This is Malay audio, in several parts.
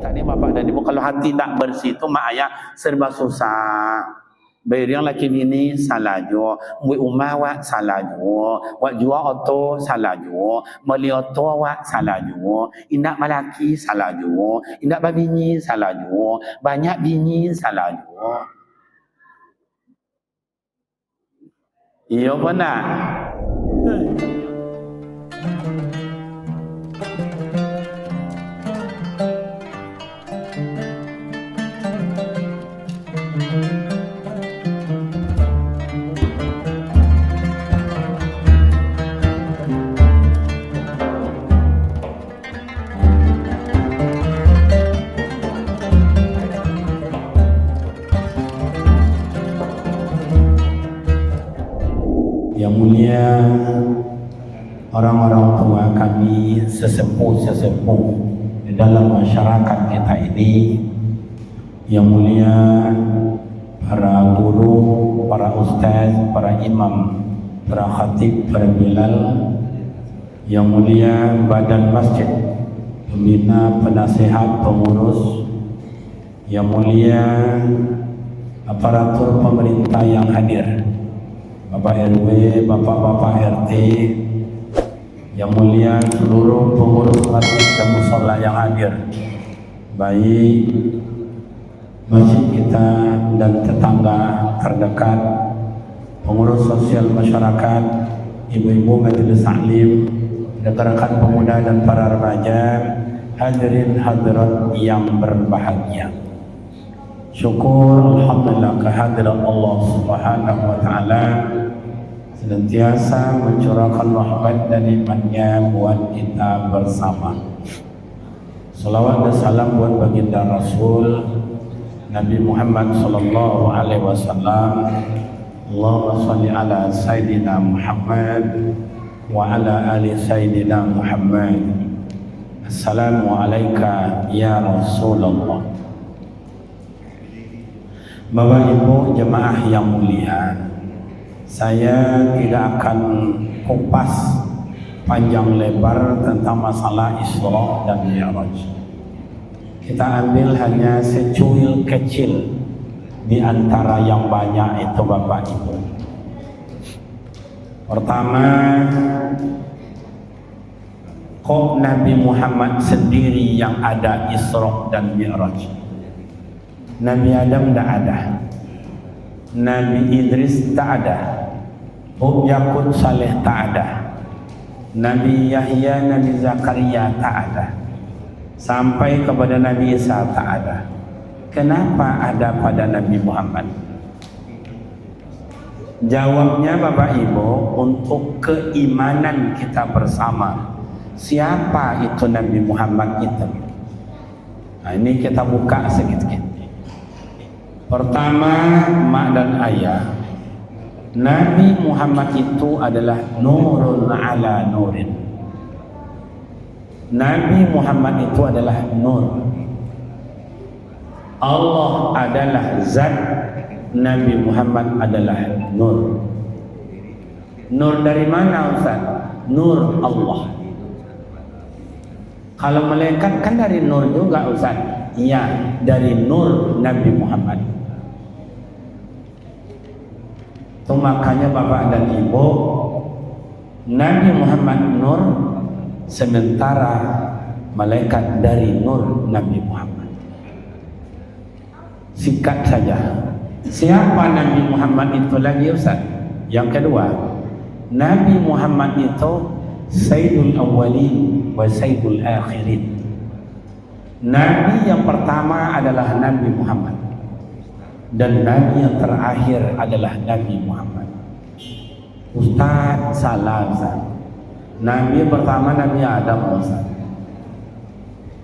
sekarang ni bapak dan ibu, kalau hati tak bersih tu mak ayah serba susah. Bayar laki bini salah jua, buat rumah wak salah jua, wak jual auto salah jua, beli auto wak salah jua, indak malaki salah jua, indak babini salah jua, banyak bini salah jua. Iya benar. Yang mulia orang-orang tua kami, sesepuh-sesepuh di dalam masyarakat kita ini, yang mulia para guru, para ustaz, para imam, para khatib, para bilal, yang mulia badan masjid, pembina, penasihat, pengurus, yang mulia aparatur pemerintah yang hadir, Bapak RW, Bapak-Bapak RT, yang mulia seluruh pengurus masjid dan mushola yang hadir, baik masjid kita dan tetangga terdekat, pengurus sosial masyarakat, ibu-ibu majelis taklim, rekan-rekan pemuda dan para remaja, hadirin hadirat yang berbahagia. Syukur alhamdulillah kehadiran Allah Subhanahu wa taala senantiasa mencurahkan rahmat dan nikmat-Nya buat kita bersama. Salawat dan salam buat baginda Rasul Nabi Muhammad sallallahu alaihi wasallam. Allahumma shalli ala sayyidina Muhammad wa ala ali sayyidina Muhammad. Assalamu alayka ya Rasulullah. Bapak Ibu jemaah yang mulia, saya tidak akan kupas panjang lebar tentang masalah Isra dan Mi'raj. Kita ambil hanya secuil kecil di antara yang banyak itu Bapak Ibu. Pertama, kok Nabi Muhammad sendiri yang ada Isra dan Mi'raj? Nabi Adam tak ada, Nabi Idris tak ada, Yakut Saleh tak ada, Nabi Yahya, Nabi Zakaria tak ada, sampai kepada Nabi Isa tak ada. Kenapa ada pada Nabi Muhammad? Jawabnya Bapak Ibu, untuk keimanan kita bersama. Siapa itu Nabi Muhammad itu? Nah, ini kita buka sedikit. Pertama, mak dan ayah, Nabi Muhammad itu adalah nurun ala nurin. Nabi Muhammad itu adalah nur. Allah adalah zat, Nabi Muhammad adalah nur. Nur dari mana Ustaz? Nur Allah. Kalau malaikat kan dari nur juga Ustaz? Iya, dari nur Nabi Muhammad. Itu makanya Bapak dan Ibu, Nabi Muhammad nur, sementara malaikat dari nur Nabi Muhammad. Sikat saja. Siapa Nabi Muhammad itu lagi Ustaz? Yang kedua, Nabi Muhammad itu Sayyidul Awwalin wa Sayyidul Akhirin. Nabi yang pertama adalah Nabi Muhammad, dan Nabi yang terakhir adalah Nabi Muhammad. Ustaz salah Ustaz. Nabi pertama Nabi Adam Ustaz.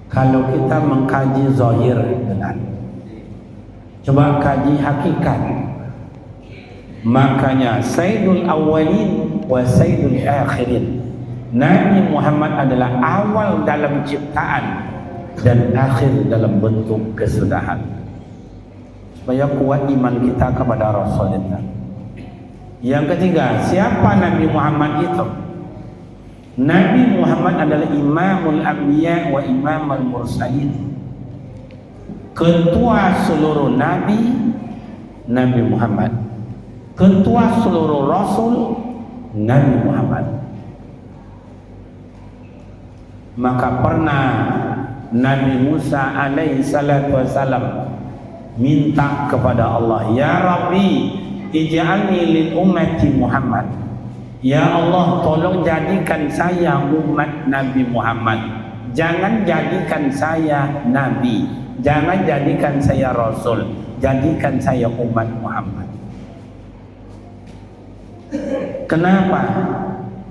Kalau kita mengkaji zahir benar, coba kaji hakikat, makanya Sayyidul Awwalin wa Sayyidul Akhirin. Nabi Muhammad adalah awal dalam ciptaan dan akhir dalam bentuk kesudahan. Supaya kuat iman kita kepada Rasulullah. Yang ketiga, siapa Nabi Muhammad itu? Nabi Muhammad adalah imamul anbiya wa imamul mursalin. ketua seluruh nabi, Nabi Muhammad. Ketua seluruh rasul, Nabi Muhammad. Maka pernah Nabi Musa alaihi salatu wasalam minta kepada Allah, ya Rabbi ij'alni lil ummati Muhammad. Ya Allah, tolong jadikan saya umat Nabi Muhammad. Jangan jadikan saya nabi, jangan jadikan saya rasul, jadikan saya umat Muhammad. Kenapa?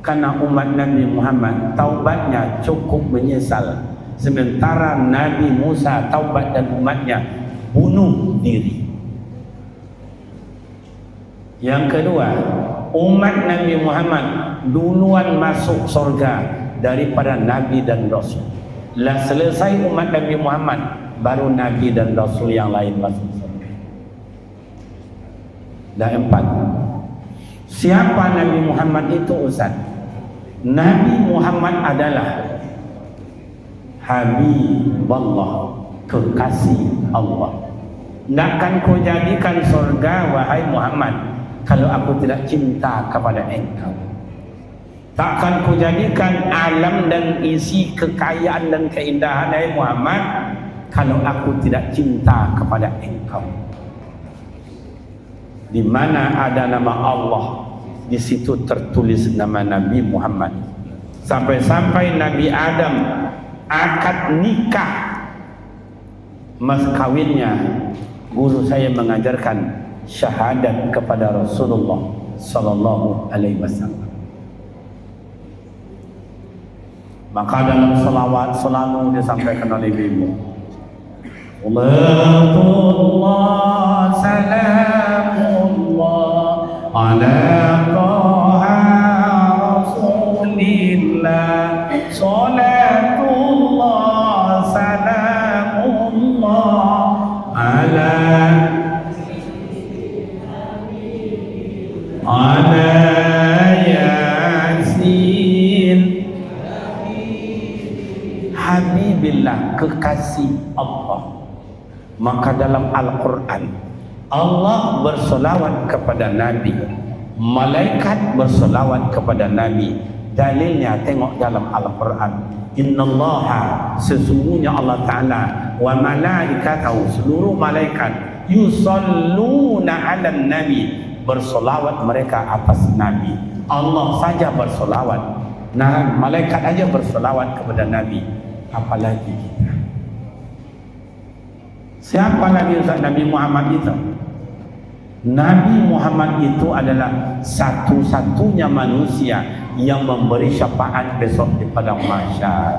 Karena umat Nabi Muhammad taubatnya cukup menyesal, sementara Nabi Musa taubat dan umatnya bunuh diri. Yang kedua, umat Nabi Muhammad duluan masuk surga daripada Nabi dan Rasul. Lah selesai umat Nabi Muhammad, baru Nabi dan Rasul yang lain masuk surga. Dan empat, siapa Nabi Muhammad itu Ustaz? Nabi Muhammad adalah Habibullah, kekasih Allah. Nakkan kau jadikan surga wahai Muhammad kalau aku tidak cinta kepada engkau. Takkan kau jadikan alam dan isi kekayaan dan keindahan wahai Muhammad kalau aku tidak cinta kepada engkau. Di mana ada nama Allah, di situ tertulis nama Nabi Muhammad. Sampai-sampai Nabi Adam akad nikah, mas kawinnya, guru saya mengajarkan syahadat kepada Rasulullah sallallahu alaihi wasallam. Maka dalam salawat selalu disampaikan oleh ibu, Allahumma salamullah ala taha rasulillah, salatullah salamullah ala yasin Habibillah, kekasih Allah. Maka dalam Al-Quran Allah bersolawat kepada Nabi, malaikat bersolawat kepada Nabi. Dalilnya tengok dalam Al-Quran, innallaha, sesungguhnya Allah Ta'ala, wa malaikatahu, seluruh malaikat, yusalluna ala nabi, bersolawat mereka atas Nabi. Allah saja bersolawat, nah malaikat aja bersolawat kepada Nabi, apalagi kita. Siapa Nabi Ustaz? Nabi Muhammad itu. Nabi Muhammad itu adalah satu-satunya manusia yang memberi syafaat besok di padang mahsyar.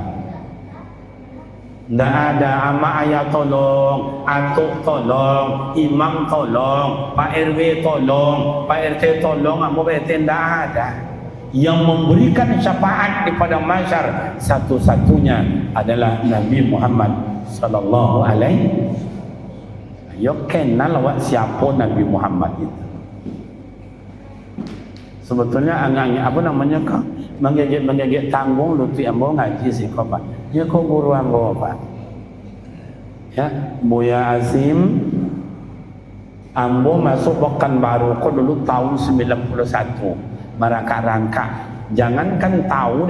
Tidak ada ama ayah tolong, atuk tolong, imam tolong, Pak RW tolong, Pak RT tolong, Amu RT tidak ada. Yang memberikan syafaat di padang mahsyar satu-satunya adalah Nabi Muhammad sallallahu alaihi wasallam. Yo kenal awak siapa Nabi Muhammad itu. Sebetulnya angang apa namanya kau menggigit tanggung luti ambo ngaji sih kau Pak. Ya kau guru ambo Pak. Ya, Buya Azim ambo masuk Pekanbaru kau dulu tahun 91 merangkak-rangkak. Jangankan tahu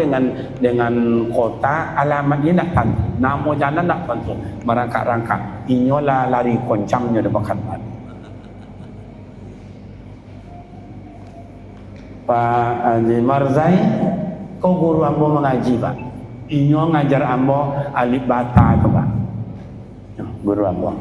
dengan kota, alamatnya nak tentu, nama jalan nak tentu, merangkak-rangkak. Inyolah lari koncangnya di Pekanbaru. Pak Haji Marzai, kau guru ambo mengaji Pak. Inyo ngajar ambo alif bata tu Pak. Guru ambo.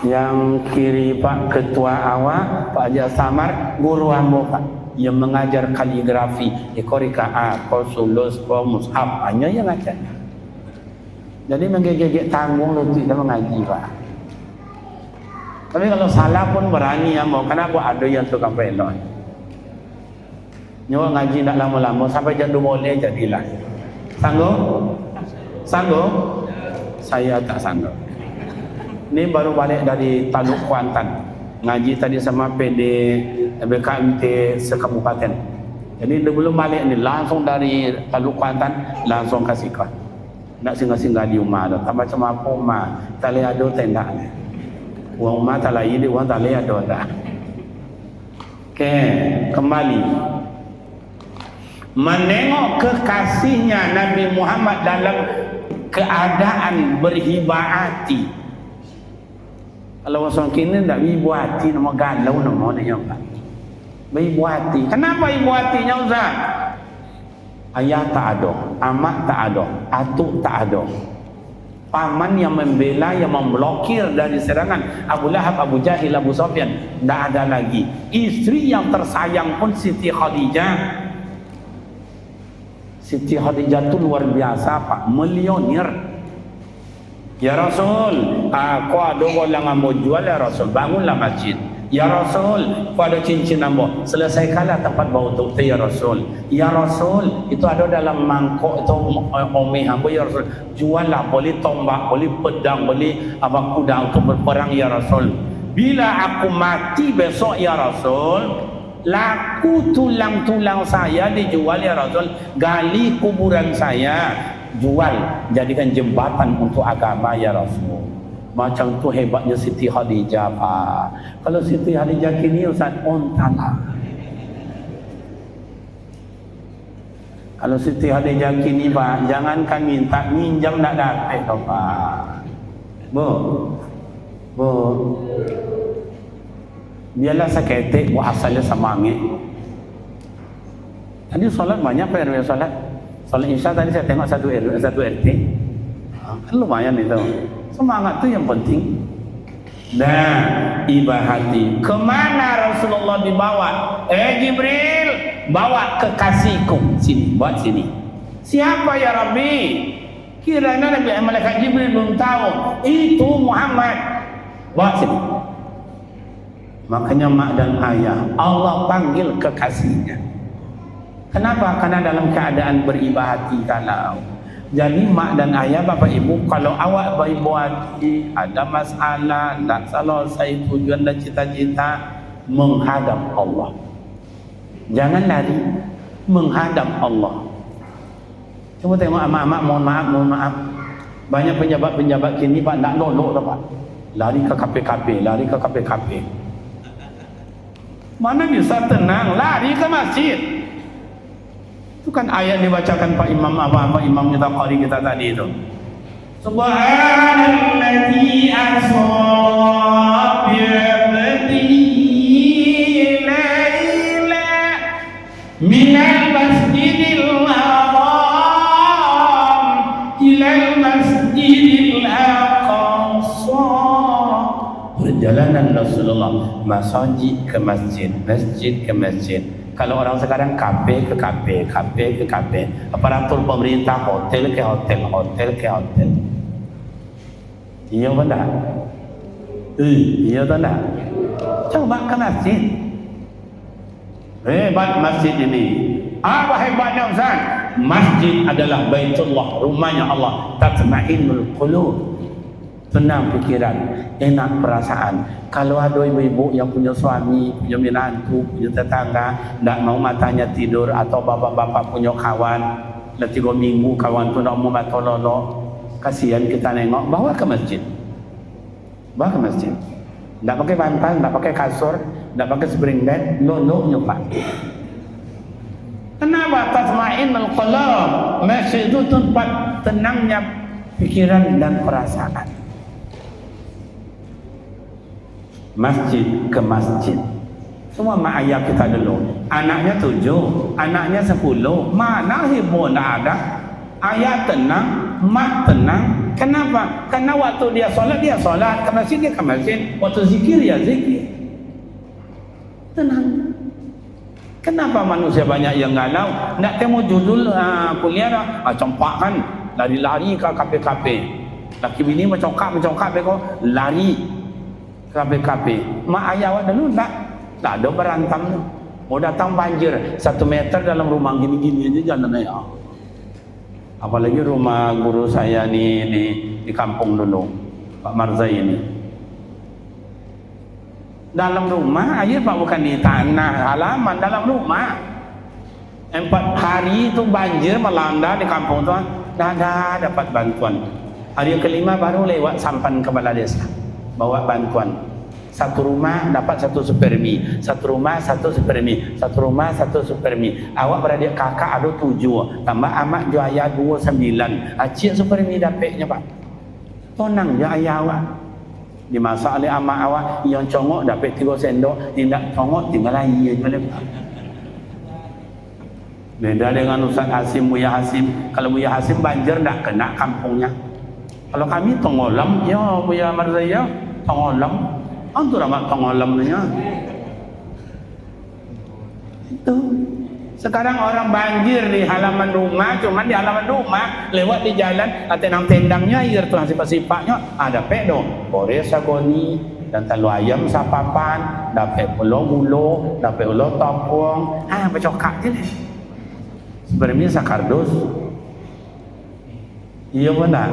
Yang kiri Pak Ketua Awak, Pak Haji Samar, guru ambo Pak. Yang mengajar kaligrafi, korika A, kosulus, mushaf, hanya yang ngajar. Jadi menggigit tanggung lutut dan mengaji Pak. Tapi kalau salah pun berani ya mau, karena aku ada yang tukang pelon. Nyawa ngaji tak lama-lama sampai jam 2 boleh jadilah. Sanggup? Sanggup? Saya tak sanggup. Ini baru balik dari Taluk Kuantan. Ngaji tadi sama PD BKMT sekabupaten. Jadi dia belum balik ni, langsung dari Taluk Kuantan langsung ke Sikon. nak singgah-singgah di rumah tu. Tak macam apa rumah. Tak boleh ada tenda ni. Orang rumah tak lain, dia orang tak boleh ada dah. Okey, kembali. Menengok kekasihnya Nabi Muhammad dalam keadaan berhibah hati. Kalau orang kini tak berhibah hati, nama galau nama dia tak. Berhibah hati. Kenapa ibu hatinya Ustaz? Ayah tak ada, amak tak ada, atuk tak ada. Paman yang membela, yang memblokir dari serangan Abu Lahab, Abu Jahil, Abu Sufyan, tak ada lagi. Isteri yang tersayang pun Siti Khadijah. Siti Khadijah tu luar biasa Pak, milioner. Ya Rasul, aku ada orang mau jual ya Rasul, bangunlah masjid. Ya Rasul, aku ada cincin ambo, selesaikanlah tempat bau tu ya Rasul. Ya Rasul, itu ada dalam mangkok itu omeh ambo ya Rasul. Juallah, boleh tombak, boleh pedang, boleh apa kuda untuk berperang ya Rasul. Bila aku mati besok ya Rasul, laku tulang-tulang saya dijual ya Rasul, gali kuburan saya, jual, jadikan jembatan untuk agama ya Rasul. Macam tu hebatnya Siti Khadijah Pak. Kalau Siti Khadijah kini Ustaz ontala. Kalau Siti Khadijah kini Pak, jangankan minta, minjam nak dapat tau Pak. Bu, biarlah seketik buat asalnya sama angin. Tadi solat banyak Pak RW solat. Solat Isya tadi saya tengok satu RT. Kan lumayan itu. Semangat tu yang penting. Nah, ibah hati. Kemana Rasulullah dibawa? Jibril, bawa kekasihku. Sini, buat sini. Siapa ya Rabbi? Kiranya Nabi Malaikat Jibril belum tahu. Itu Muhammad. Bawa sini. Makanya mak dan ayah Allah panggil kekasihnya. Kenapa? Karena dalam keadaan beribah hati kalau. Jadi mak dan ayah, bapak ibu, kalau awak beribah hati, ada masalah, tak selesai tujuan dan cita-cita, menghadap Allah. Jangan lari, menghadap Allah. Cuma tengok amak-amak, mohon maaf. Banyak penjabat-penjabat kini Pak, tak lolok tak Pak. Lari ke KPKP, lari ke KPKP. Mana bisa tenang, lari ke masjid. Itu kan ayat dibacakan Pak Imam apa Imam kita qari kita tadi itu. Subhanalladzi asra bi 'abdihi laila minal masjidil haram ilal masjidil aqsa. Perjalanan Rasulullah masjid ke masjid, masjid ke masjid. Kalau orang sekarang kafe ke kafe, kafe ke kafe. Aparatur pemerintah hotel ke hotel, hotel ke hotel. Iya benar. Iya benar. Coba ke masjid. Hebat masjid ini. Apa hebatnya Ustaz? Masjid adalah Baitullah, rumahnya Allah. Tatma'innul qulub. Tenang pikiran, enak perasaan. Kalau ada ibu-ibu yang punya suami, punya menantu, punya tetangga, tak mau matanya tidur, atau bapak-bapak punya kawan, dah 3 minggu kawan tu nak mau mata lolok, kasihan kita nengok, bawa ke masjid. Bawa ke masjid. Tak pakai bantal, tak pakai kasur, tak pakai spring bed, lolok nyoba. Kenapa? Tatma'innul qulub. Masjid itu tempat tenangnya pikiran dan perasaan. Masjid ke masjid. Semua mak ayah kita dulu, anaknya 7, anaknya 10, mana hibur tak ada. Ayah tenang, mak tenang. Kenapa? Karena waktu dia solat ke masjid, dia ke masjid. Waktu zikir ya zikir. Tenang. Kenapa manusia banyak yang galau? Nak temu judul kuliah campak kan, lari-lari ke kafe-kafe. Laki bini mencongkak beko, lari kafe-kafe. Mak ayah awak dulu tak ada berantam tu. Mau datang banjir 1 meter dalam rumah gini-gini aja jalan aja. Apalagi rumah guru saya di kampung dulu, Pak Marzai ini. Dalam rumah air Pak, bukan di tanah halaman, dalam rumah. 4 hari itu banjir melanda di kampung tu. dah dapat bantuan. Hari kelima baru lewat sampan kepala desa, bawa bantuan. Satu rumah dapat satu supermi, satu rumah satu supermi, satu rumah satu supermi. Awak beradik kakak ada 7, tambah amak jo ayah 29. Acik supermi dapatnya pak. Tonang je ayah awak. Dimasak oleh amak awak, yang congok dapat 3 sendok, tidak congok tinggal air je lepas. Beda dengan Ustaz Hasim, Buya Hasim. Kalau Buya Hasim banjir tak kena kampungnya. Kalau kami Tongolam, ya Buya Marzaya, Tongolam. Antu ramak Tongolamnya. Itu. Sekarang orang banjir di halaman rumah, cuman di halaman rumah, lewat di jalan, ada nang tendangnya air tuh sifat-sifatnya, ada pedo, Bores Sagoni, dan talu ayam sapapan, dapat pulau bulu, dapat pulau topong, bercokak je lah. Sebenarnya sakardus. Iya benar.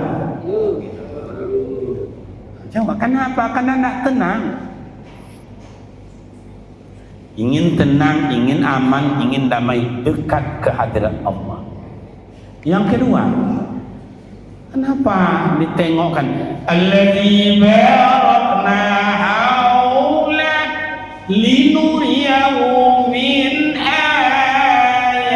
Coba kenapa? Karena nak tenang. Ingin tenang, ingin aman, ingin damai, dekat ke hadirat Allah. Yang kedua, kenapa ditengokkan? Allazi barakna haula linuriyahu min ayatina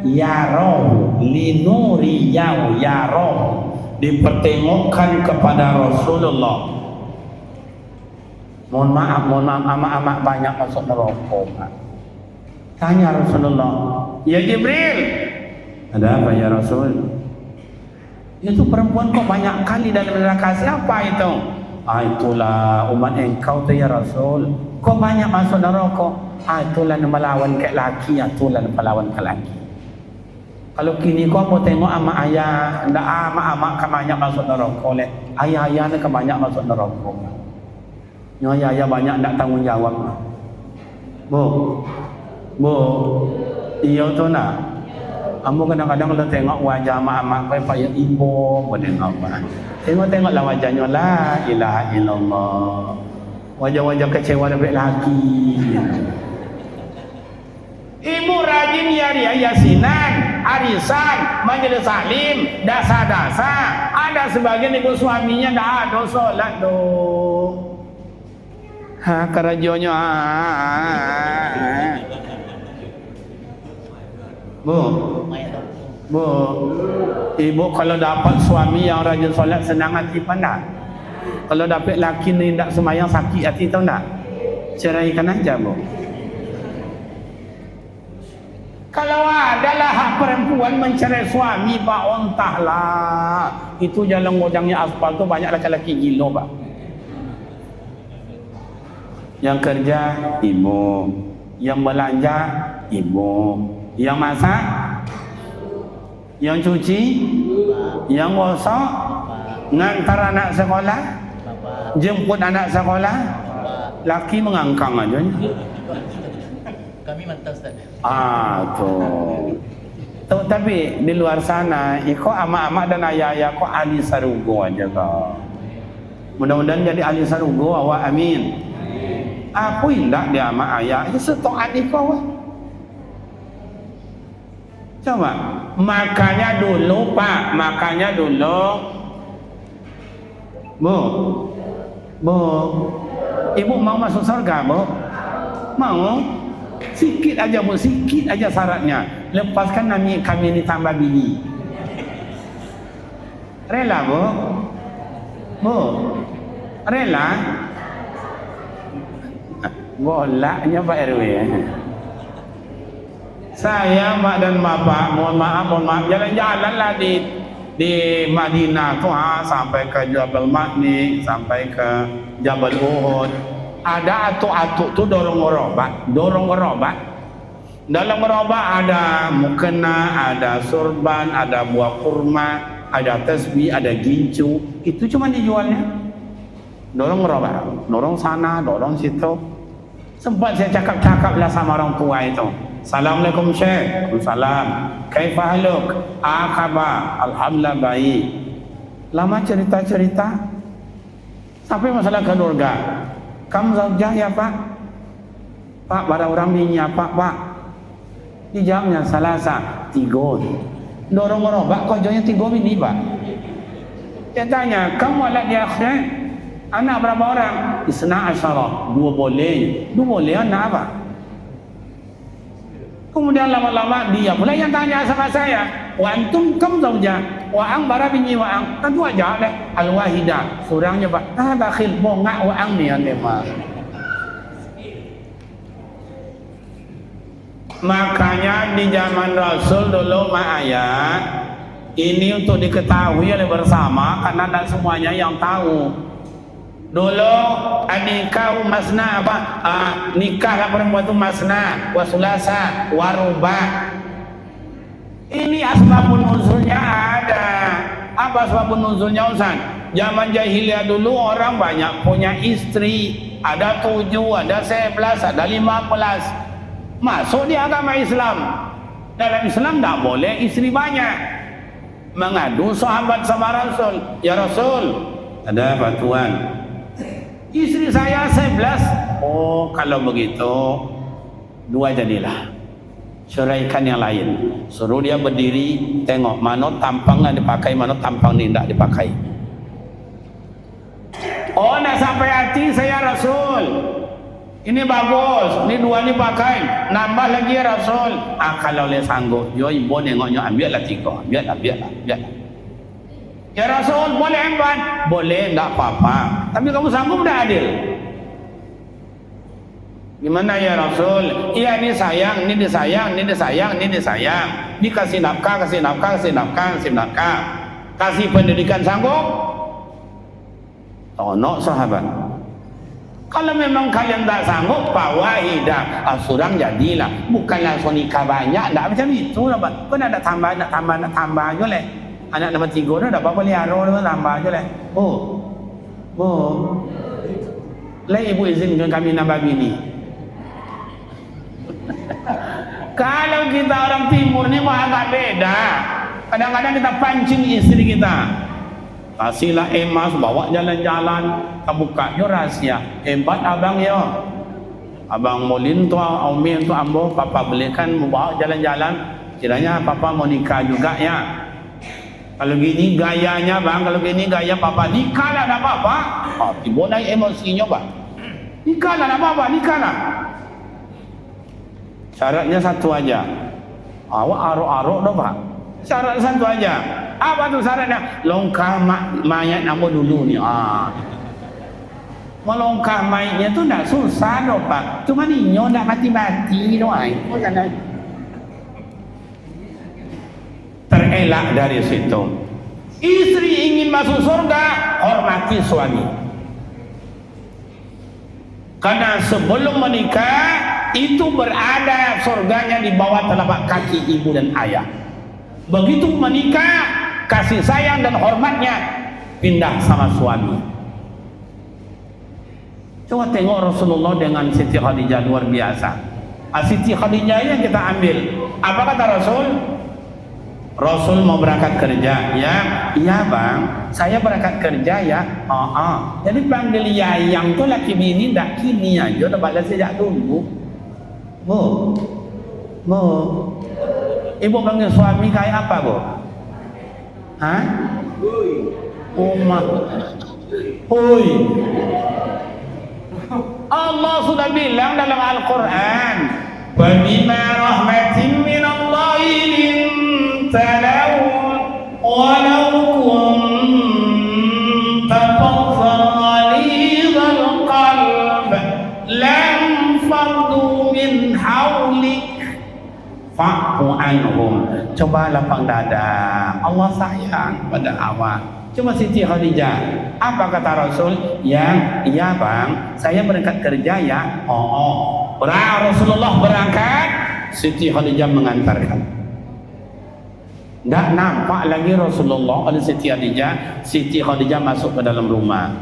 yarahu linuriyahu yarahu, dipertengokkan kepada Rasulullah. Mohon maaf, amak-amak banyak masuk neraka. Tanya Rasulullah, ya Jibril, ada apa ya Rasul? Itu perempuan kok banyak kali dalam neraka, siapa itu? Itulah umat engkau tu ya Rasul. Kok banyak masuk neraka? Itulah melawan ke laki, itulah melawan ke laki. Kalau kini kau mau tengok amak ayah, ndak amak-amak kebanyak masuk neraka leh. Ayah-ayah ni kebanyak masuk neraka. Nyonya ayah banyak tak tanggung jawab. Bu, iya tu nak. Kamu kadang-kadang kalau tengok wajah amak-amak kau payah ibu, kau tengok apa? Tengok-tengoklah wajahnya, la ilaha illallah. Wajah-wajah kecewa lebih lagi. Ibu rajin ya yasinan, arisan, majelis salim, dasa-dasa. Ada sebagian ibu suaminya dah ada solat doh. Kerajonya Bu, ibu kalau dapat suami yang rajin solat senang hati pandang. Kalau dapat laki ni tak semayang sakit hati tahu tak? Ceraikan aja bu. Kalau adalah hak perempuan mencerai suami, pak ontahlah. Itu jalan godangnya aspal tu banyak laki-laki gila pak. Yang kerja ibu, yang belanja ibu, yang masak, yang cuci, yang gosok, ngantar anak sekolah, jemput anak sekolah, laki mengangkang aja. Kami mantap Ustaz. Tuh. Tapi di luar sana, kok amak-amak dan ayah-ayah kok ahli sarugo aja kau. Mudah-mudahan jadi ahli sarugo awak, amin. Apa indah dia amak ayah? Setok adik kau. Coba, makanya dulu pak, Bu, ibu mau masuk surga bu? Mau? Sikit aja bu, sikit aja syaratnya. Lepaskan kami ini tambah bini. Rela bu? Bu, rela? Bolaknya Pak RW. Saya mak dan bapak, mohon maaf, jalan-jalanlah di Madinah tuh sampai ke Jabal Mahni, sampai ke Jabal Uhud. Ada atuk-atuk tuh dorong gerobak. Dalam gerobak ada mukena, ada surban, ada buah kurma, ada tasbih, ada gincu. Itu cuma dijualnya. Dorong gerobak, dorong sana, dorong situ. Sempat saya cakap-cakaplah sama orang tua itu. Assalamualaikum Syekh. Waalaikumsalam. Kaifa haluk? Khabar? Alhamdulillah baik. Lama cerita-cerita. Sampai masalah keluarga. Kamu zaujah ya Pak? Pak, pada orang bini apa Pak? Dijawabnya salasa, 3. Dorong merobak kau jawabnya 3 bini pak. Dia tanya, kamu alat di akhirat anak berapa orang? Isna asyarah, 2 boleh. 2 boleh anak apa? Kemudian lama-lama dia pula yang tanya sama saya, wa antum kam zawja wa ang bara bini wa ang. Tentu aja leh al-wahidah. Surangnya pak, bakhil bongak wa ang ni ande mah. Makanya di zaman Rasul dulu mak ayah, ini untuk diketahui oleh bersama karena tidak semuanya yang tahu. Dulu nikah masna apa? Nikahlah perempuan itu masna, wasulasa, waruba. Ini asbabun nuzulnya ada. Apa asbabun nuzulnya Ustaz? Zaman jahiliyah dulu orang banyak punya istri, ada 7, ada 11, ada 15. Masuk di agama Islam. Dalam Islam tak boleh istri banyak. Mengadu sahabat sama Rasul, ya Rasul, ada apa tuan? Istri saya 11. Oh, kalau begitu 2 jadilah. Ceraikan yang lain. Suruh dia berdiri, tengok mana tampang yang dipakai, mana tampang ni tidak dipakai. Oh, nak sampai hati saya Rasul. Ini bagus, ini 2 ni pakai, nambah lagi ya Rasul. Kalau boleh sanggup, yo ibu nengoknya ambillah 3, biarlah. Ya Rasul, boleh empat? Boleh, tak apa-apa. Tapi kamu sanggup tak adil? Gimana ya Rasul? Iya, ini sayang, ini disayang, ini disayang, ini disayang. Ini kasih nafkah, kasih nafkah, kasih nafkah, kasih nafkah. Kasih pendidikan sanggup? Tonok sahabat. Kalau memang kalian tak sanggup, fawahidah, surang jadilah. Bukan langsung nikah banyak, tak macam itu lah. Kau nak tambah aja leh. Anak nombor 3 tu dah berapa liara tu tambah aja leh. Bu, ibu izinkan kami nambah bini. Kalau kita orang timur ni mah agak beda. Kadang-kadang kita pancing istri kita. Kasihlah emas, bawa jalan-jalan, kabukanya rahasia. Hebat abang ya. Abang Molin tu, Umi tu ambo, papa belikan membawa jalan-jalan. Kiranya papa mau nikah juga ya. Kalau gini gayanya bang, kalau gini gaya papa, nikah lah tak apa-apa. Tiba naik emosinya bang. Nikah lah tak apa-apa, nikah lah. Syaratnya satu aja. Awak arok-arok dah pak. Syarat satu aja. Apa tu syaratnya? Longkah mayat nama dulu ni. Melongkah mayatnya tu tak susah dah pak. Cuma ni nyo nak mati-mati doang. Terelak dari situ. Istri ingin masuk surga, hormati suami. Karena sebelum menikah itu berada surganya di bawah telapak kaki ibu dan ayah. Begitu menikah, kasih sayang dan hormatnya pindah sama suami. Coba tengok Rasulullah dengan Siti Khadijah, luar biasa. Siti Khadijah yang kita ambil. Apa kata Rasul? Rasul mau berangkat kerja, ya? Iya bang, saya berangkat kerja ya. Jadi panggil yang tu laki bini dak kini aja, dah balas sejak dulu. Bu, ibu panggil suami kayak apa bu? Hah? Umar. Hui. Allah sudah bilang dalam Al-Quran, wa bima rahmatin minallahi linta lahum walau kunta faddan ghalidhal qalb lam faddu min hawlik fa'fu anhum. Coba lapang dada. Allah sayang pada awak. Cuma Siti Khadijah, apa kata Rasul? Iya bang, saya berangkat kerja ya. Rasulullah berangkat, Siti Khadijah mengantarkan. Tak nampak lagi Rasulullah oleh Siti Khadijah. Siti Khadijah masuk ke dalam rumah,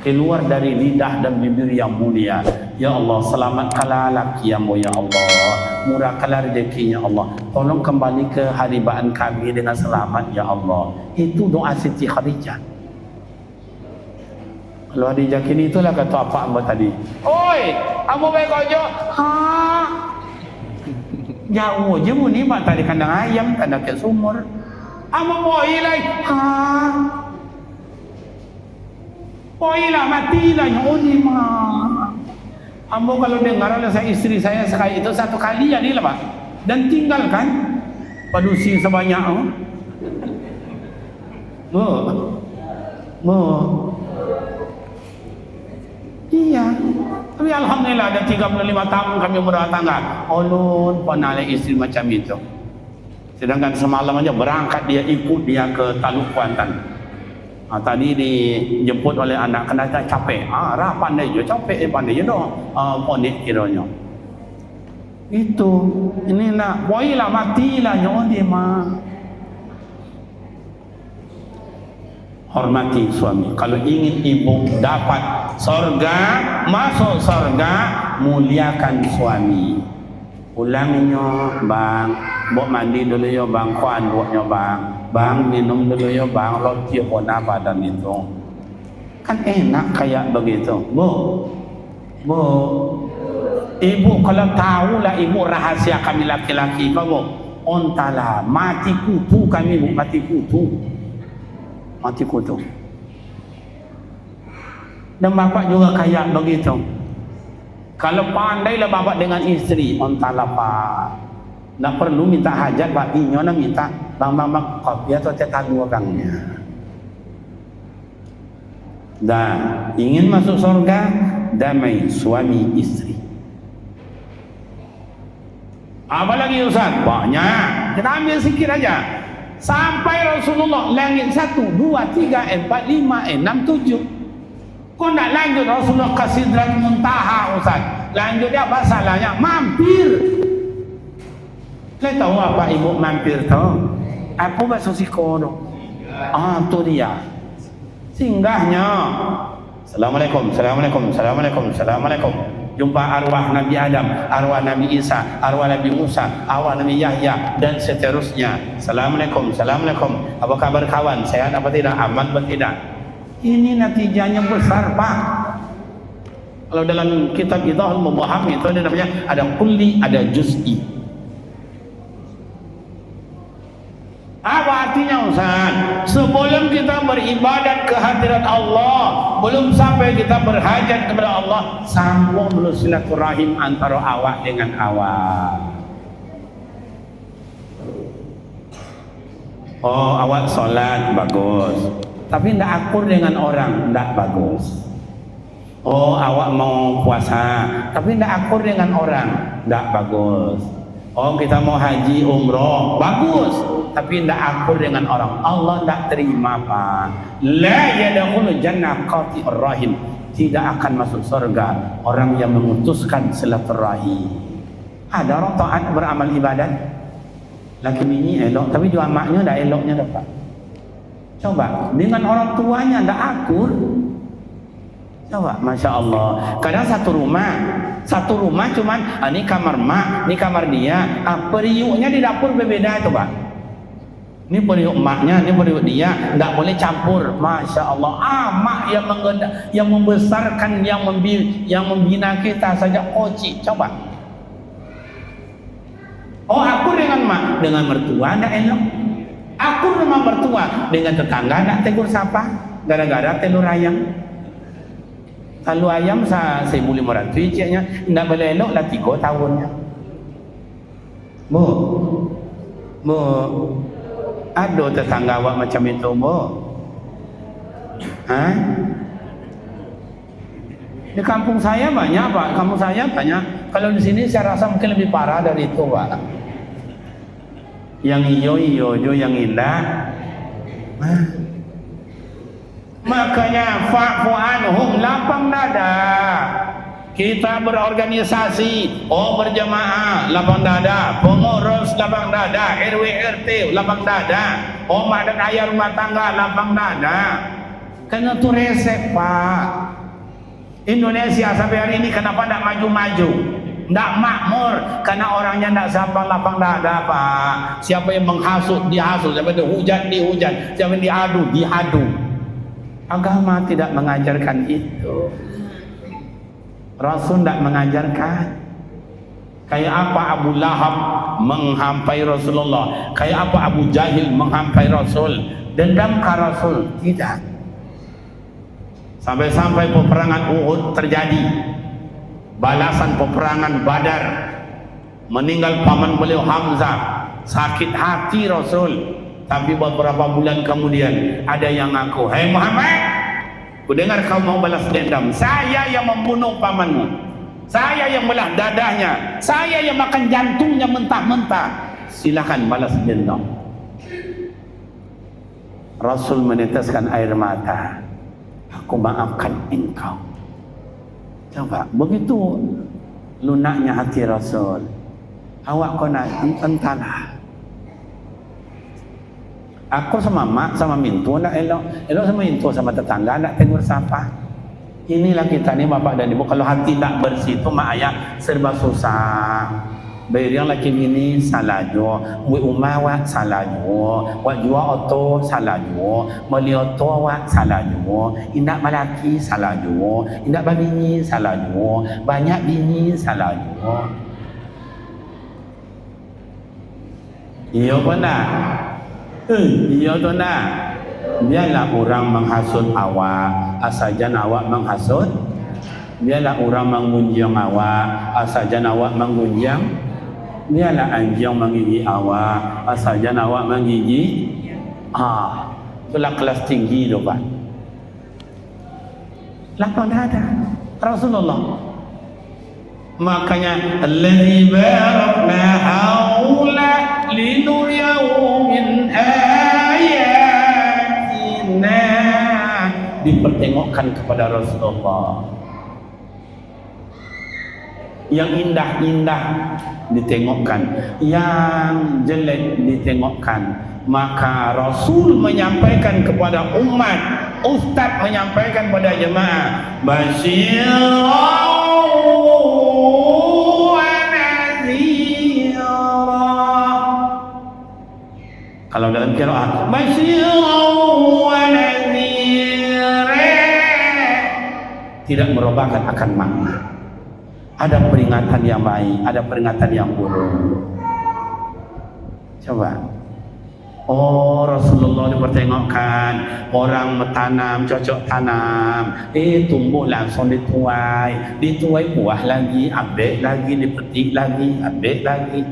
keluar dari lidah dan bibir yang mulia. Ya Allah, selamatkanlah laki yang mulia Allah, murahkanlah rezekinya Allah, tolong kembali ke haribaan kami dengan selamat ya Allah. Itu doa Siti Khadijah. Kalau Khadijah kini itulah kata apa Amba tadi. Oi, Amba baik aja. Jauh je pun ni mak tadi kandang ayam, kandang kat sumur. Ama poi lai. Ha. Poi lah mati lah nyoni mah. Ambo kalau dengar oleh saya istri saya sekali itu satu kali ya ni lah Pak. Dan tinggalkan padusi sebanyak iya. Tapi alhamdulillah ada 35 tahun kami berumah tangga. Ulun pernah ada istri macam itu. Sedangkan semalam aja berangkat dia ikut dia ke Taluk Kuantan. Tadi dijemput oleh anak kena capek. Rah pandai je capek pandai je doh. Ponik kiranya. Itu ini nak boilah matilah nyawa dia mah. Hormati suami. Kalau ingin ibu dapat sorga, masuk sorga, muliakan suami. Ulangnya bang, buat mandi dulu ya bang, kuan buatnya bang, minum dulu ya bang, roti pun apa dan itu. Kan enak kayak begitu, bu. Ibu kalau tahu lah ibu rahasia kami laki-laki kamu, ontala mati kutu kami bu, mati kutu. Dan bapak juga kayak begitu. Kalau pandailah bapak dengan istri, ontala pak, tak perlu minta hajat pak, inyo nak minta bang kopi atau cetak dua orangnya. Dan ingin masuk surga, damai suami istri. Apa lagi Ustaz? Banyak. Kita ambil sikit aja. Sampai Rasulullah langit 1, 2, 3, 4, 5, 6, 7. Kau nak lanjut Rasulullah ke Sidratul Muntaha Ustaz. Lanjut dia apa salahnya? Mampir. Kau tahu apa ibu mampir tu? Apa bahasa siko tu? Tu dia. Singgahnya. Assalamualaikum, Assalamualaikum, Assalamualaikum, Assalamualaikum. Jumpa arwah Nabi Adam, arwah Nabi Isa, arwah Nabi Musa, arwah Nabi Yahya dan seterusnya. Assalamualaikum, Assalamualaikum. Apa kabar kawan? Sehat apa tidak? Aman apa tidak? Ini natijanya besar Pak. Kalau dalam kitab Idhahul Mubham itu ada namanya ada kulli, ada juz'i. Apa artinya Ustaz? Sebelum kita beribadat ke hadirat Allah, belum sampai kita berhajat kepada Allah, sambung dulu silaturahim antara awak dengan awak. Awak solat bagus, tapi tidak akur dengan orang, tidak bagus. Awak mau puasa, tapi tidak akur dengan orang, tidak bagus. Kita mau haji umroh, bagus, tapi tidak akur dengan orang, Allah tidak terima Pak. La yadkhulul jannah qati'ur rahim. Tidak akan masuk surga orang yang memutuskan silaturahim. Ada orang taat beramal ibadat, laki bini elok, tapi juga maknya dah eloknya dapat. Coba dengan orang tuanya tidak akur. Coba, Masya Allah. Kadang satu rumah cuman ini kamar mak, ini kamar dia. Periuknya di dapur berbeda itu Pak. Ini periuk maknya, ini periuk dia, tidak boleh campur. Masya Allah. Mak yang membesarkan, yang membina kita saja koci. Coba. Akur dengan mak, dengan mertua tidak elok. Akur dengan mertua, dengan tetangga tidak tegur sapa, gara-gara telur ayam. Kalau ayam 1.500 iciknya, tidak boleh elok lah 3 tahunnya. Bu, ada tetangga awak macam itu Bu? Di kampung saya banyak Pak, kampung saya banyak. Kalau di sini saya rasa mungkin lebih parah dari itu Pak. Yang iyo yang indah. Makanya fa'fu anhum, lapang dada. Kita berorganisasi, berjemaah, lapang dada. Pengurus, lapang dada. RW RT, lapang dada. Mak dan ayah rumah tangga, lapang dada. Karena itu resep Pak. Indonesia sampai hari ini kenapa tidak maju-maju? Tidak makmur karena orangnya tidak siapa lapang dada Pak. Siapa yang menghasut dihasut, siapa yang dihujat, siapa yang diadu. Agama tidak mengajarkan itu. Rasul tidak mengajarkan. Kayak apa Abu Lahab menghampai Rasulullah, kayak apa Abu Jahil menghampai Rasul, dendamkah Rasul? Tidak. Sampai-sampai peperangan Uhud terjadi, balasan peperangan Badar, meninggal paman beliau Hamzah, sakit hati Rasul. Tapi beberapa bulan kemudian ada yang ngaku, "Hei Muhammad, ku dengar kau mau balas dendam. Saya yang membunuh pamanmu, saya yang belah dadahnya, saya yang makan jantungnya mentah-mentah. Silakan balas dendam." Rasul meneteskan air mata, "Aku maafkan engkau." Coba, begitu lunaknya hati Rasul. Awak kau nak entahlah. Aku sama mak, sama mintu nak elok. Elok sama mintu, sama tetangga nak tegur sapa. Inilah kita ni bapak dan ibu. Kalau hati tak bersih tu mak ayah serba susah. Bayar yang laki ini salah jo, buat umah wak salah jo, buat jual auto salah jo, beli auto wak salah jo, indak malaki salah jo, indak babini salah jo, banyak bini salah jo. Iya benar. Iya tu nak. Biarlah orang menghasut awak, asajan awak menghasut. Biarlah orang mengunjung awak, asajan awak mengunjung. Biarlah anjing menggigit awak, asajan awak menggigit. Itulah kelas tinggi tu Pak. Lapang dah ada Rasulullah. Makanya allazi barakna haula linuriyahu min ayatina, dipertengokkan kepada Rasulullah. Yang indah-indah ditengokkan, yang jelek ditengokkan. Maka Rasul menyampaikan kepada umat, ustaz menyampaikan kepada jemaah, basyirah wa nadhira. Kalau dalam qiraat basyirah wa nadhira, tidak merubahkan akan makna. Ada peringatan yang baik, ada peringatan yang buruk. Coba. Oh, Rasulullah dipertengokkan, orang mentanam, cocok tanam, tumbuh langsung dituai, buah lagi, ambil lagi, dipetik lagi, ambil lagi.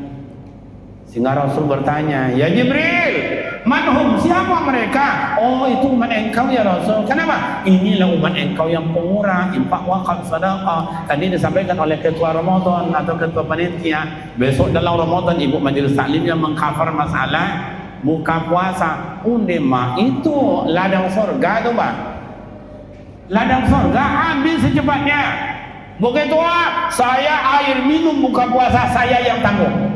Sehingga Rasul bertanya, "Ya Jibril, manhum, siapa mereka?" "Oh, itu umat engkau ya Rasul." "Kenapa?" "Inilah umat engkau yang pengurang, infak, wakaf, sedekah." Tadi disampaikan oleh ketua Ramadan atau ketua panitia. Besok dalam Ramadan ibu majelis taklim yang mengcover masalah buka puasa. Undema itu ladang surga tu Pak. Ladang surga ambil secepatnya. Bukan tua, saya air minum buka puasa saya yang tanggung.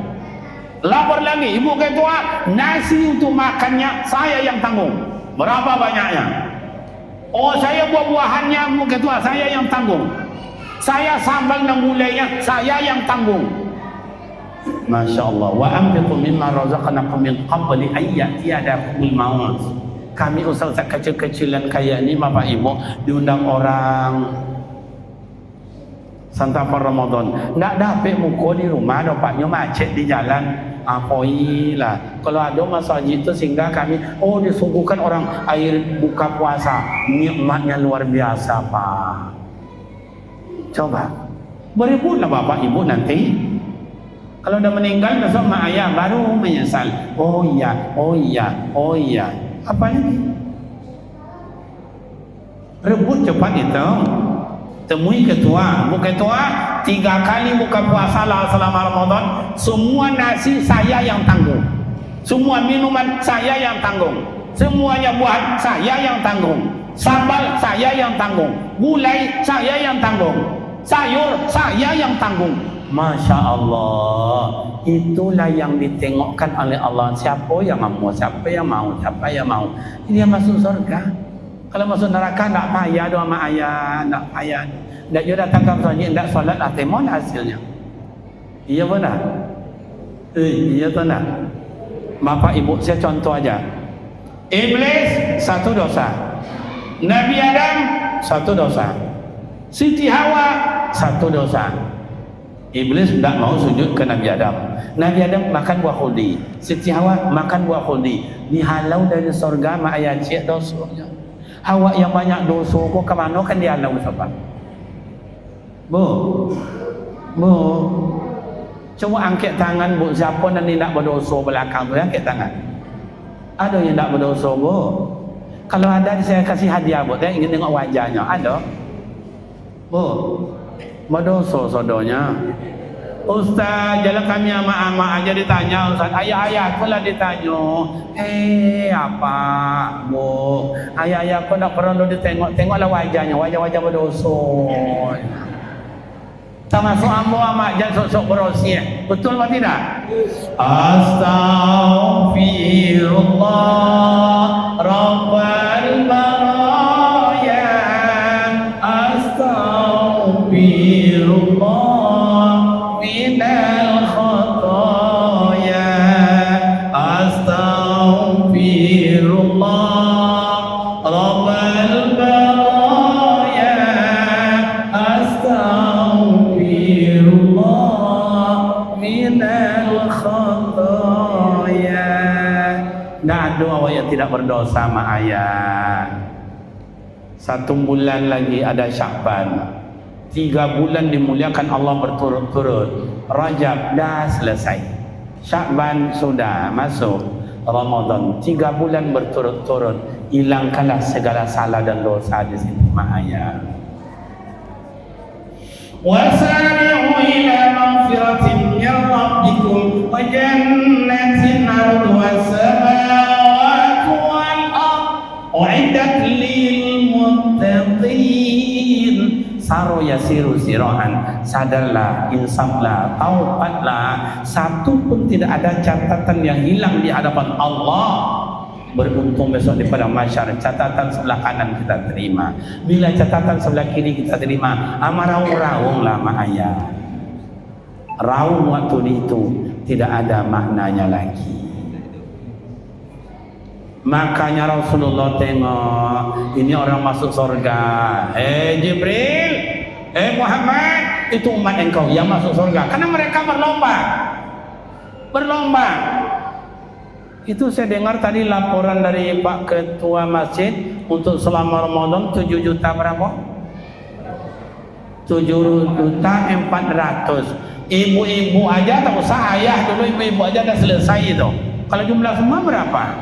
Lapar lagi, ibu ketua, nasi untuk makannya saya yang tanggung. Berapa banyaknya? Oh, saya buah-buahannya, ibu ketua, saya yang tanggung. Saya sambal dan gulainya saya yang tanggung. Masya Allah. Wa anfiqu mimma razaqnakum min qabli an ya'tiyadakumul maut. Kami ustaz kecil-kecilan kayak ini Bapak Ibu diundang orang santapan Ramadan, nak dapat muka di rumah, dapatnya macet di jalan. Lah, kalau ada masjid itu sehingga kami, disuguhkan orang air buka puasa, nikmatnya luar biasa Pak. Coba berebutlah Bapak Ibu nanti. Kalau udah meninggal besok mak ayah baru menyesal. Oh iya. Apa lagi? Rebut cepat itu. Temui ketua, bu ketua 3 kali buka puasa lah selama Ramadan, semua nasi saya yang tanggung, semua minuman saya yang tanggung, semuanya buah saya yang tanggung, sambal saya yang tanggung, gulai saya yang tanggung, sayur saya yang tanggung. Masya Allah, itulah yang ditengokkan oleh Allah. Siapa yang mau, siapa yang mau, siapa yang mau, dia masuk surga. Kalau masuk neraka tak payah doa mak ayah, tak payah. Tak juga datang ke masjid, tak solat lah, temon hasilnya. Iya benar? Iya benar. Bapak Ibu, saya contoh aja. Iblis 1 dosa, Nabi Adam 1 dosa, Siti Hawa 1 dosa. Iblis tidak mau sujud ke Nabi Adam. Nabi Adam makan buah khuldi. Siti Hawa makan buah khuldi. Dihalau dari surga mak ayah cik dosanya. Hawa yang banyak dosa kok ke mana kan dihalau siapa? Bu. Coba angkat tangan bu, siapa yang tidak berdosa belakang tu, angkat tangan. Ada yang tidak berdosa bu? Kalau ada saya kasih hadiah bu, saya ingin tengok wajahnya. Ada? Bu, berdosa sodonya. Ustaz, jalan kami ama-ama aja ditanya Ustaz. Ayah-ayah aku lah ditanya. Apa bu? Ayah-ayah aku nak perlu ditengok-tengoklah wajahnya, wajah-wajah berdosa. Termasuk ambo amak jangan sok-sok berosia. Betul atau tidak? Astaghfirullah Rabbal baraya. Astaghfirullah minal khataya. Astaghfirullah Rabbal baraya. Astaghfirullah minal khataya. Tidak ada awak yang tidak berdosa mak ayah. 1 bulan lagi ada Syakban. 3 bulan dimuliakan Allah berturut-turut. Rajab dah selesai. Syakban sudah masuk. Ramadan 3 bulan berturut-turut. Hilangkanlah segala salah dan dosa di sini mak ayah. Wasari'u ila maghfiratin min rabbikum wa jannatin 'arduha as-samawati wal ardh u'iddat lil muttaqin. Saro yasiru siraan, sadarlah, insaflah, taubatlah. Satu pun tidak ada catatan yang hilang di hadapan Allah. Beruntung besok di padang mahsyar, catatan sebelah kanan kita terima. Bila catatan sebelah kiri kita terima, raung-raunglah mak ayah. Raung waktu itu tidak ada maknanya lagi. Makanya Rasulullah tengok ini orang masuk surga. Jibril, Muhammad, itu umat engkau yang masuk surga. Karena mereka berlomba. Itu saya dengar tadi laporan dari Pak Ketua Masjid untuk selama Ramadan 7 juta berapa? 7.400.000. Ibu-ibu aja tak usah ayah dulu, ibu-ibu aja dah selesai itu. Kalau jumlah semua berapa?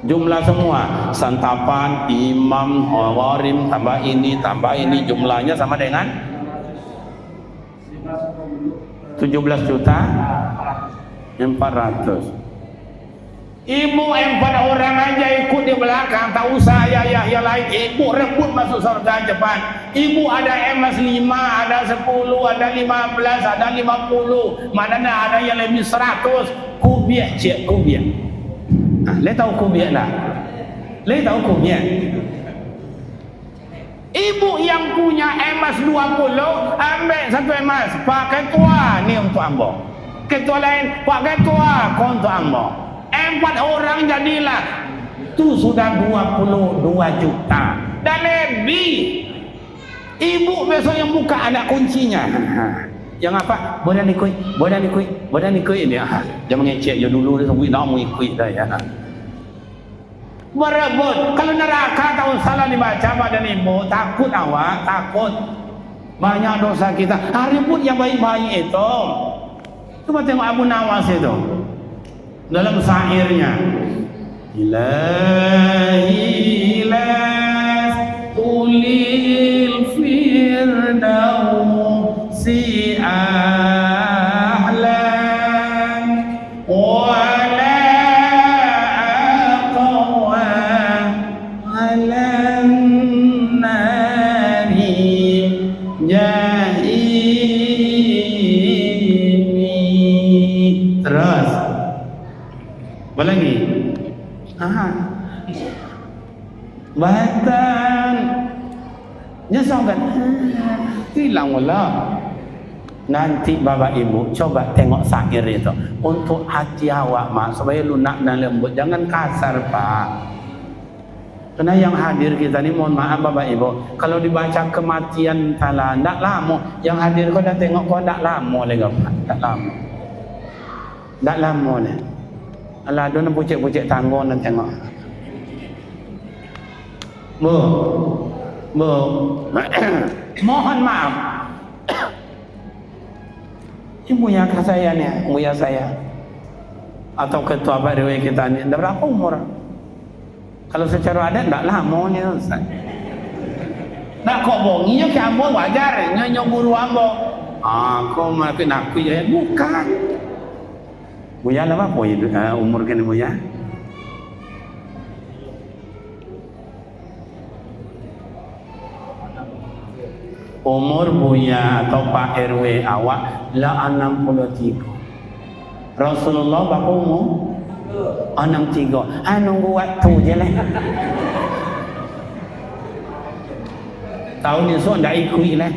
Jumlah semua santapan, imam, warim, tambah ini jumlahnya sama dengan 17.400.000. Ibu 4 orang aja ikut di belakang, tak usah ayah yang lain. Ibu rebut masuk surga cepat. Ibu ada emas 5, ada 10, ada 15, ada 50, mana ada yang lebih 100. Kubiak cik, kubiak. Le tahu kubiak tak? Le tahu kubiak? Ibu yang punya emas 20, ambil 1 emas. Pak Ketua, ni untuk ambo. Ketua lain, Pak Ketua, kau untuk ambo. 4 orang jadilah. Tu sudah 22 juta. Dan lebih. Ibu besok yang buka ada kuncinya. Yang apa? Bodan ikut ini. Jangan mengecek je dulu dia sebut nak mau ikut dah ya. Berebut. Kalau neraka tahu salah dibaca badan ibu, takut awak, takut. Banyak dosa kita. Ribut yang baik-baik itu. Coba tengok Abu Nawas itu. Dalam syairnya. Ilahi las tulil firdausi ahlan wala aqwa alan nari jahimi. Terus apa lagi? Batan nyesong kan? Hilang wala. Nanti bapak ibu coba tengok syair itu untuk hati awak mak supaya lunak dan lembut, jangan kasar pak. Karena yang hadir kita ni, mohon maaf Bapak Ibu, kalau dibaca kematian tala ndak lama, yang hadir kau dah tengok kau ndak lama lagi Pak, ndak lama. Ndak lama ni. Alah ada nak pucik-pucik tangga nak tengok. Mohon maaf. Ibu yang saya ni, ibu yang saya atau ketua Pak RW kita ni, dah berapa umur? Kalau secara adat tak lama ni Ustaz. Nak kok bonginya ke ambo wajar, nyonya guru ambo. Kau makin aku ya bukan. Buya lama apa umur kan buya? Umur buya atau Pak RW awak lah 63. Rasulullah berapa umur? 63. Nunggu waktu je lah. Tahun ni so ndak ikut lah.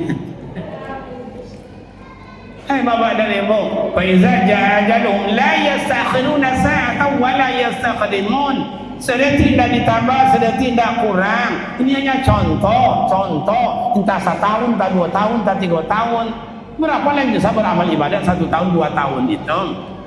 Hai Bapak dan Ibu, fa iza jaa ajalum la yastakhiruna sa'atan wa la yastaqdimun. Sudah tidak ditambah, sudah tidak kurang. Ini hanya contoh. Entah 1 tahun, entah 2 tahun, entah 3 tahun. Berapa lagi bisa beramal ibadat 1 tahun, 2 tahun itu.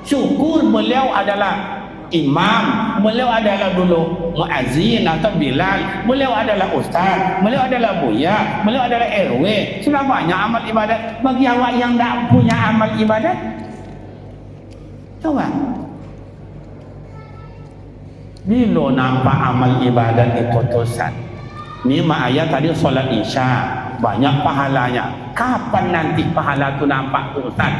Syukur beliau adalah imam, beliau adalah dulu muazzin atau bilal, beliau adalah ustaz, beliau adalah buya, beliau adalah RW. Sudah banyak amal ibadat. Bagi awak yang tak punya amal ibadat, coba bila nampak amal ibadat itu tosan. Ni mak ayat tadi solat isya banyak pahalanya. Kapan nanti pahala tu nampak tu Ustaz?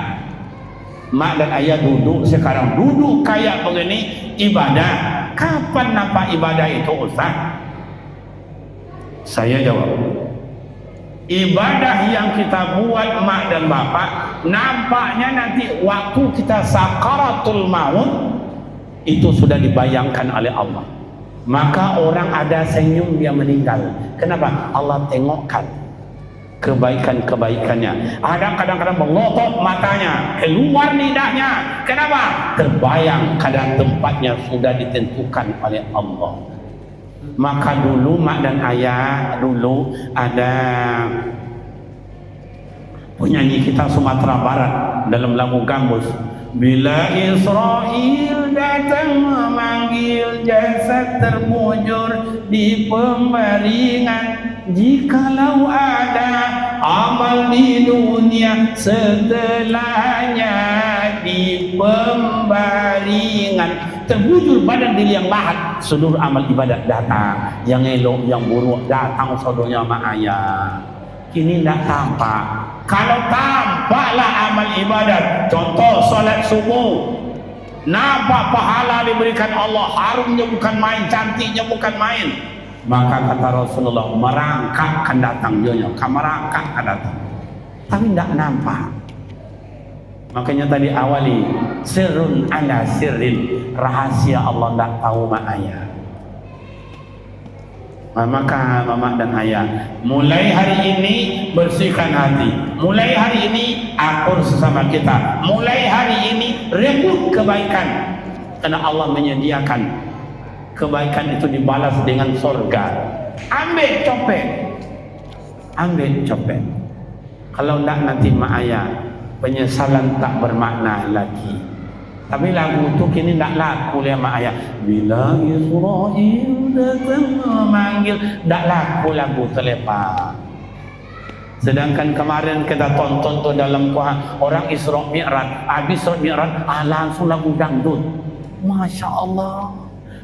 Mak dan ayah duduk sekarang, duduk kayak begini ibadah. Kapan nampak ibadah itu Ustaz? Saya jawab, ibadah yang kita buat mak dan bapak, nampaknya nanti waktu kita sakaratul maut itu sudah dibayangkan oleh Allah. Maka orang ada senyum dia meninggal. Kenapa? Allah tengokkan kebaikan-kebaikannya. Ada kadang-kadang mengotot matanya, keluar lidahnya. Kenapa? Terbayang kadang tempatnya sudah ditentukan oleh Allah. Maka dulu mak dan ayah dulu ada penyanyi kita Sumatera Barat dalam lagu Gambus. Bila Israel datang memanggil, jasad terbujur di pembaringan. Jikalau ada amal di dunia, setelahnya di pembaringan. Terbujur badan di liang lahat, seluruh amal ibadat datang. Yang elok, yang buruk datang saudaranya mak ayah. Kini tidak tampak. Kalau tampaklah amal ibadat, contoh solat subuh, nampak pahala diberikan Allah, harumnya bukan main, cantiknya bukan main. Maka kata Rasulullah, merangkak akan datang dia, merangkak akan datang. Tapi tidak nampak. Makanya tadi awali sirrun ala sirrin, rahasia Allah tidak tahu mak ayah. Maka mama dan ayah, mulai hari ini bersihkan hati, mulai hari ini akur sesama kita, mulai hari ini rebut kebaikan, karena Allah menyediakan kebaikan itu dibalas dengan surga. Ambil copet. Kalau tidak nanti mak ayah, penyesalan tak bermakna lagi. Tapi lagu tu kini tak laku oleh mak ayah. Bila Israel datang memanggil, tak laku lagu terlepas. Sedangkan kemarin kita tonton tu dalam kuah orang Isra Mi'raj, habis Isra Mi'raj langsung lagu dangdut. Masya Allah,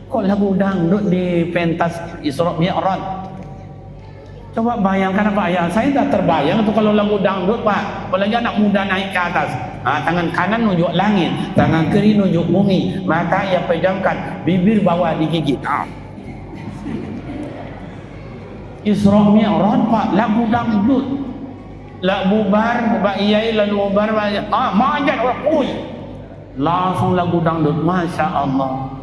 kok lagu dangdut di pentas Isra Mi'raj? Coba bayangkan apa ayah, saya tak terbayang tu kalau lagu dangdut Pak. Apalagi anak muda naik ke atas, tangan kanan nunjuk langit, tangan kiri nunjuk bumi, mata ia pejamkan, bibir bawah digigit. Isra Mi'raj Pak, lagu dangdut. Lak bubar, Pak Iyai lalu bubar, manjat orang, langsung lagu dangdut, Masya Allah.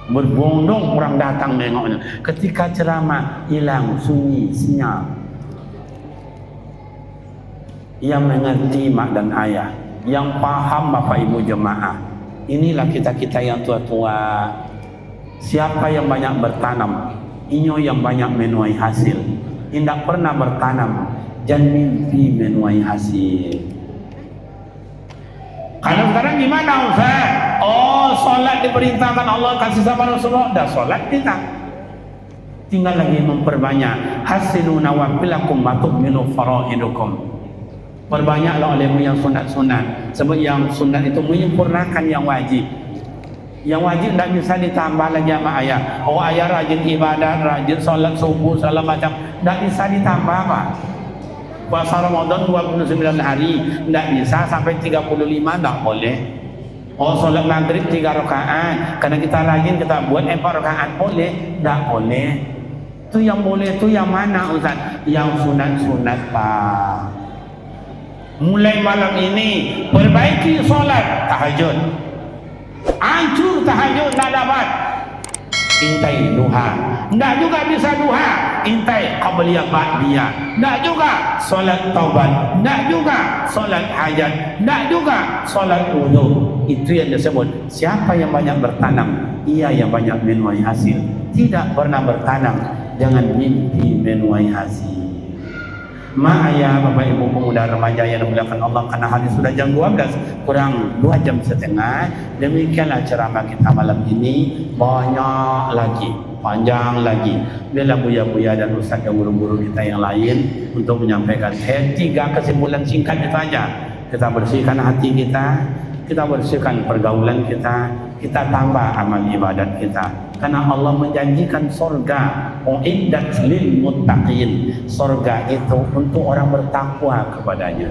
Berbondong orang datang nengoknya. Ketika ceramah hilang sunyi senyap. Yang mengerti mak dan ayah, yang paham bapak ibu jemaah. Inilah kita yang tua-tua. Siapa yang banyak bertanam, inyo yang banyak menuai hasil. Tidak pernah bertanam, jangan mimpi menuai hasil. Kalau sekarang gimana Ustaz? Oh, solat diperintahkan Allah, kasih sama Rasulullah, dah solat kita. Tinggal lagi memperbanyak. Hasilu nawafilakum matu'minu faraidukum. Perbanyaklah olehmu yang sunat-sunat. Sebab yang sunat itu menyempurnakan yang wajib. Yang wajib tidak bisa ditambah lagi sama ayah. Oh, ayah rajin ibadat, rajin solat subuh, segala macam. Tidak bisa ditambah Pak. Puasa Ramadan 29 hari tidak bisa sampai 35, tidak boleh. Oh, solat maghrib 3 rakaat karena kita rajin kita buat 4 rakaat boleh, tidak boleh. Itu yang boleh itu yang mana Ustaz? Yang sunat-sunat Pak. Mulai malam ini perbaiki solat tahajud. Hancur tahajud tak dapat, intai duha. Tak juga bisa duha, intai qabliyah ba'diyah. Tak juga solat taubat, tak juga solat hajat, tak juga solat wudu. Itu yang disebut siapa yang banyak bertanam, ia yang banyak menuai hasil. Tidak pernah bertanam, jangan mimpi menuai hasil. Ayah, Bapak Ibu pemuda remaja yang dimuliakan Allah, karena hari sudah jam 12 kurang 2 jam setengah. Demikianlah ceramah kita malam ini. Banyak lagi, panjang lagi. Biarlah buya-buya dan ustaz dan guru-guru kita yang lain untuk menyampaikan 3 kesimpulan singkat itu aja. Kita bersihkan hati kita bersihkan pergaulan kita tambah amal ibadat kita. Karena Allah menjanjikan surga, uiddat lil muttaqin. Surga itu untuk orang bertakwa kepadanya.